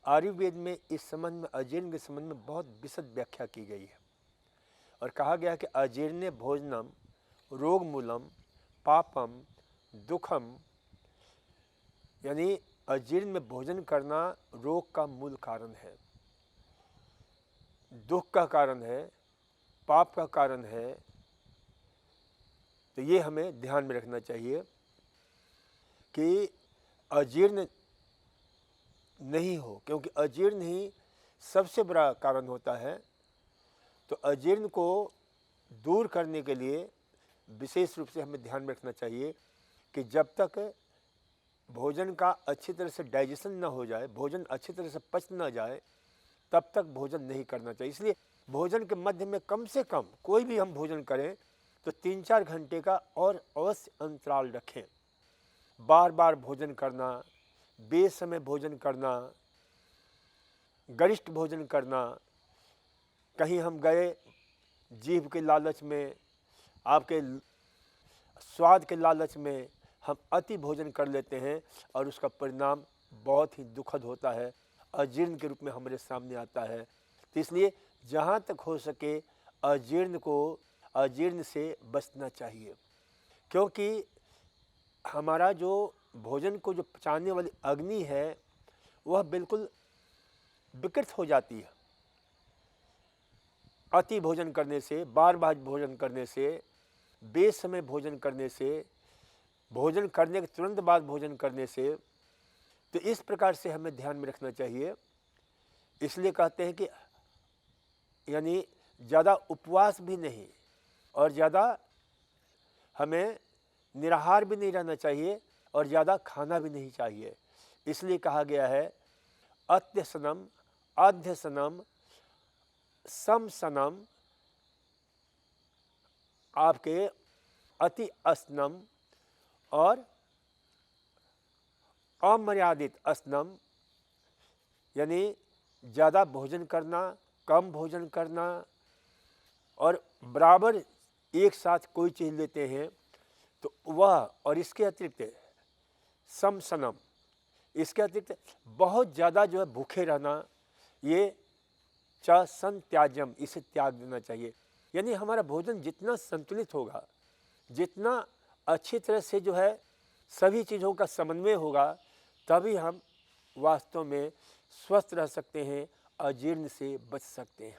आयुर्वेद में इस संबंध में अजीर्ण के संबंध में बहुत विशद व्याख्या की गई है और कहा गया कि अजीर्णे भोजनम रोग मूलम पापम दुखम, यानी अजीर्ण में भोजन करना रोग का मूल कारण है, दुख का कारण है, पाप का कारण है। तो ये हमें ध्यान में रखना चाहिए कि अजीर्ण नहीं हो, क्योंकि अजीर्ण ही सबसे बड़ा कारण होता है। तो अजीर्ण को दूर करने के लिए विशेष रूप से हमें ध्यान में रखना चाहिए कि जब तक भोजन का अच्छी तरह से डाइजेशन ना हो जाए, भोजन अच्छी तरह से पच ना जाए, तब तक भोजन नहीं करना चाहिए। इसलिए भोजन के मध्य में कम से कम कोई भी हम भोजन करें तो 3-4 घंटे का और अवश्य अंतराल रखें। बार बार भोजन करना, बेसमय भोजन करना, गरिष्ठ भोजन करना, कहीं हम गए जीभ के लालच में, आपके स्वाद के लालच में हम अति भोजन कर लेते हैं और उसका परिणाम बहुत ही दुखद होता है, अजीर्ण के रूप में हमारे सामने आता है। तो इसलिए जहाँ तक हो सके अजीर्ण से बचना चाहिए, क्योंकि हमारा जो भोजन को जो पचाने वाली अग्नि है वह बिल्कुल विकृत हो जाती है। अति भोजन करने से, बार बार भोजन करने से, बेसमय भोजन करने से, भोजन करने के तुरंत बाद भोजन करने से, तो इस प्रकार से हमें ध्यान में रखना चाहिए। इसलिए कहते हैं कि यानी ज़्यादा उपवास भी नहीं और ज़्यादा हमें निराहार भी नहीं रहना चाहिए और ज़्यादा खाना भी नहीं चाहिए। इसलिए कहा गया है अत्यसनम अध्यसनम समसनम, आपके अति असनम और अमर्यादित असनम, यानी ज़्यादा भोजन करना, कम भोजन करना और बराबर एक साथ कोई चीज़ लेते हैं तो वह, और इसके अतिरिक्त समसनम, इसके अतिरिक्त बहुत ज़्यादा जो है भूखे रहना, ये च सन त्याज्यम, इसे त्याग देना चाहिए। यानी हमारा भोजन जितना संतुलित होगा, जितना अच्छी तरह से जो है सभी चीज़ों का समन्वय होगा, तभी हम वास्तव में स्वस्थ रह सकते हैं, अजीर्ण से बच सकते हैं।